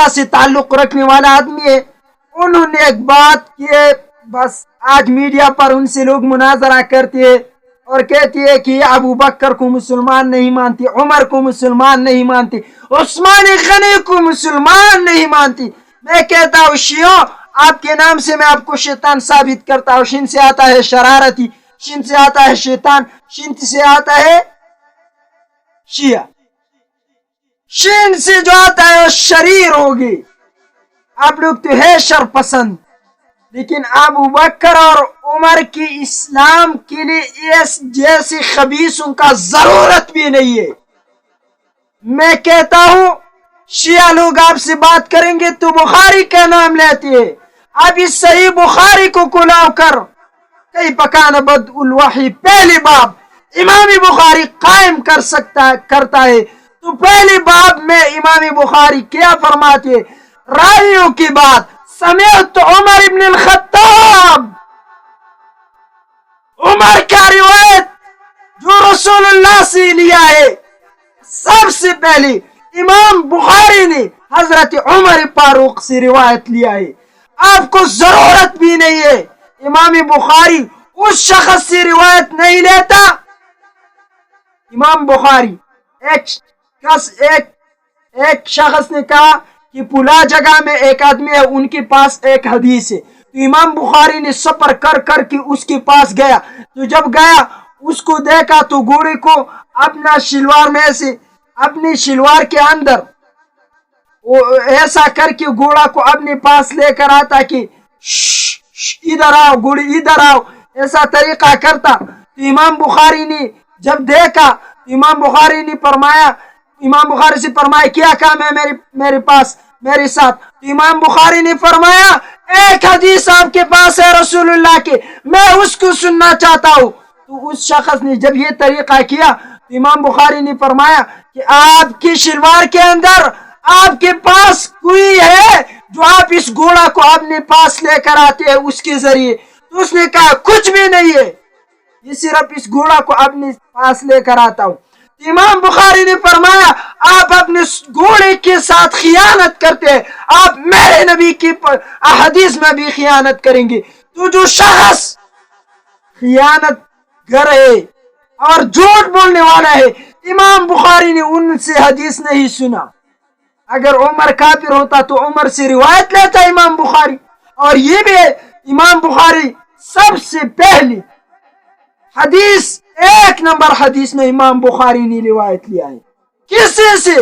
شیعہ سے تعلق رکھنے والا آدمی ہے. انہوں نے ایک بات کی ہے، بس آج میڈیا پر ان سے لوگ مناظرہ کرتے ہیں اور کہتی ہے کہ ابو بکر کو مسلمان نہیں مانتی، عمر کو مسلمان نہیں مانتی، عثمان غنی کو مسلمان نہیں مانتی. میں کہتا ہوں شیعوں، آپ کے نام سے میں آپ کو شیطان ثابت کرتا ہوں. شین سے آتا ہے شرارتی، شین سے آتا ہے شیطان، شین سے آتا ہے شیعہ، شین سے جو آتا ہے وہ شریر ہوگی. آپ لوگ تو ہے شر پسند، لیکن ابو بکر اور عمر کی اسلام کے لیے اس جیسی خبیثوں کا ضرورت بھی نہیں ہے. میں کہتا ہوں شیعہ لوگ آپ سے بات کریں گے تو بخاری کا نام لیتے ہیں. اب اس صحیح بخاری کو کلاو کر کئی پکان بد الوحی پہلی باب امام بخاری قائم کرتا ہے تو پہلی باب میں امام بخاری کیا فرماتے ہیں؟ راویوں کی بات، سمعت عمر ابن الخطاب، عمر کا روایت جو رسول اللہ سے لیا ہے. سب سے پہلے امام بخاری نے حضرت عمر فاروق سے روایت لیا ہے. آپ کو ضرورت بھی نہیں ہے، امام بخاری اس شخص سے روایت نہیں لیتا. امام بخاری ایک شخص نے کہا کہ پلا جگہ میں ایک آدمی ہے، ان کے پاس ایک حدیث ہے. تو امام بخاری نے سفر کر کے اس کے پاس گیا. تو جب گیا اس کو دیکھا تو گھوڑے کو اپنا شلوار میں سے اپنی شلوار کے اندر وہ ایسا کر کے گھوڑا کو اپنے پاس لے کر آتا کہ ادھر آؤ گھوڑی ادھر آؤ، ایسا طریقہ کرتا. تو امام بخاری نے جب دیکھا، امام بخاری سے فرمایا کیا کام ہے میرے پاس میرے ساتھ؟ تو امام بخاری نے فرمایا ایک حدیث آپ کے پاس ہے رسول اللہ کے، میں اس کو سننا چاہتا ہوں. تو اس شخص نے جب یہ طریقہ کیا تو امام بخاری نے فرمایا کہ آپ کی شلوار کے اندر آپ کے پاس کوئی ہے جو آپ اس گھوڑا کو اپنے پاس لے کر آتے ہیں اس کے ذریعے؟ تو اس نے کہا کچھ بھی نہیں ہے، یہ صرف اس گھوڑا کو اپنے پاس لے کر آتا ہوں. امام بخاری نے فرمایا آپ اپنے گھوڑے کے ساتھ خیانت کرتے ہیں، آپ میرے نبی کی احادیث میں بھی خیانت کریں گے. تو جو شخص خیانت گر ہے اور جھوٹ بولنے والا ہے، امام بخاری نے ان سے حدیث نہیں سنا. اگر عمر کافر ہوتا تو عمر سے روایت لیتا امام بخاری. اور یہ بھی امام بخاری سب سے پہلی حدیث ایک نمبر حدیث میں امام بخاری نے روایت لیا ہے. کسی سے؟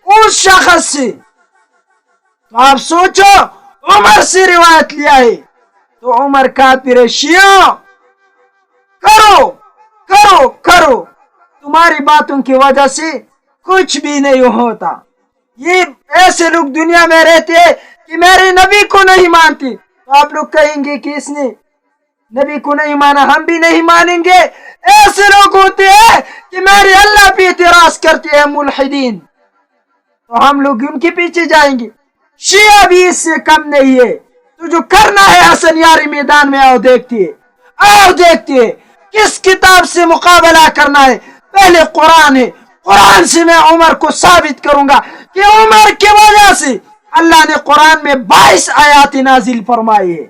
اس شخص سے. تو آپ سوچو عمر سے روایت لیا ہے تو عمر کافر ہے. شیعہ کرو کرو کرو، تمہاری باتوں کی وجہ سے کچھ بھی نہیں ہوتا. یہ ایسے لوگ دنیا میں رہتے ہیں کہ میرے نبی کو نہیں مانتی، تو آپ لوگ کہیں گے کہ اس نے نبی کو نہیں مانا، ہم بھی نہیں مانیں گے. ایسے لوگ ہوتے ہیں کہ میرے اللہ پہ اعتراض کرتے ہیں ملحدین، تو ہم لوگ ان کے پیچھے جائیں گے. شیعہ بھی اس سے کم نہیں ہے. تو جو کرنا ہے حسن یاری میدان میں آؤ دیکھتے ہیں کس کتاب سے مقابلہ کرنا ہے. پہلے قرآن ہے، قرآن سے میں عمر کو ثابت کروں گا کہ عمر کی وجہ سے اللہ نے قرآن میں 22 آیات نازل فرمائی ہے.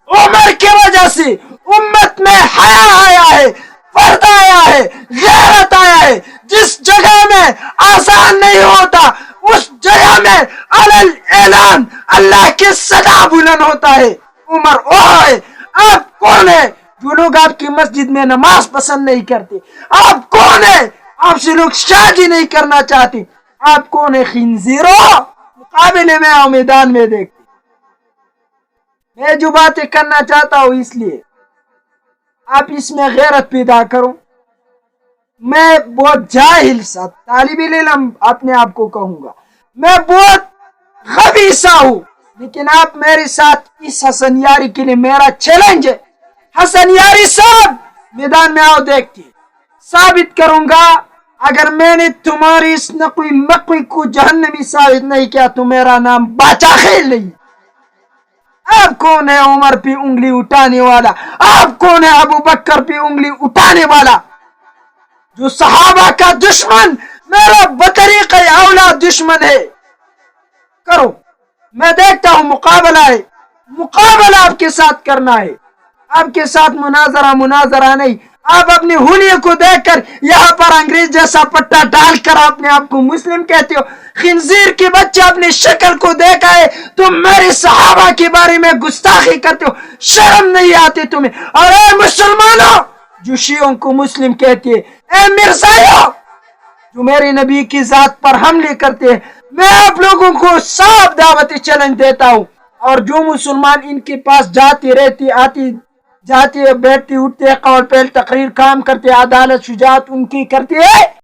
عمر کی وجہ سے امت میں حیا آیا ہے، پردہ آیا ہے، غیرت آیا ہے. جس جگہ میں آسان نہیں ہوتا اس جگہ میں اعلان اللہ کی صدا بلند ہوتا ہے. عمر وہ ہے. آپ کون ہے جو لوگ آپ کی مسجد میں نماز پسند نہیں کرتے؟ آپ کون ہے آپ سے لوگ شادی نہیں کرنا چاہتے؟ آپ کون ہے خنزیرو؟ مقابلے میں آؤ، میدان میں دیکھتے. میں جو باتیں کرنا چاہتا ہوں اس لیے آپ اس میں غیرت پیدا کرو. میں بہت جاہل سا طالب علم اپنے آپ کو کہوں گا، میں بہت خبیثہ ہوں، لیکن آپ میرے ساتھ اس حسن یاری کے لیے میرا چیلنج ہے. حسن یاری صاحب میدان میں آؤ دیکھتے، ثابت کروں گا. اگر میں نے تمہاری اس نقوی مقوی کو جہنمی ثابت نہیں کیا تو میرا نام باچا خیل نہیں. آپ کون ہے عمر پہ انگلی اٹھانے والا؟ آپ کون ہے ابو بکر پہ انگلی اٹھانے والا؟ جو صحابہ کا دشمن میرا بطریق اولا دشمن ہے. کرو میں دیکھتا ہوں مقابلہ ہے، مقابلہ آپ کے ساتھ کرنا ہے، آپ کے ساتھ مناظرہ نہیں۔ آپ اپنی ہولیے کو دیکھ کر یہاں پر انگریز جیسا پٹا ڈال کر اپنے آپ کو مسلم کہتے ہو۔ خنزیر کے بچے اپنی شکل کو دیکھا ہے، تم میرے صحابہ کے بارے میں گستاخی کرتے ہو، شرم نہیں آتی تمہیں؟ اور اے مسلمانوں جو شیعوں کو مسلم کہتے ہیں، اے مرزائیوں جو میرے نبی کی ذات پر حملے کرتے ہیں، میں آپ لوگوں کو صاف دعوتی چیلنج دیتا ہوں۔ اور جو مسلمان ان کے پاس جاتی رہتی، آتی جاتی، بیٹھتی اٹھتے، قول پہل تقریر کام کرتے، عدالت شجاعت ان کی کرتی ہے،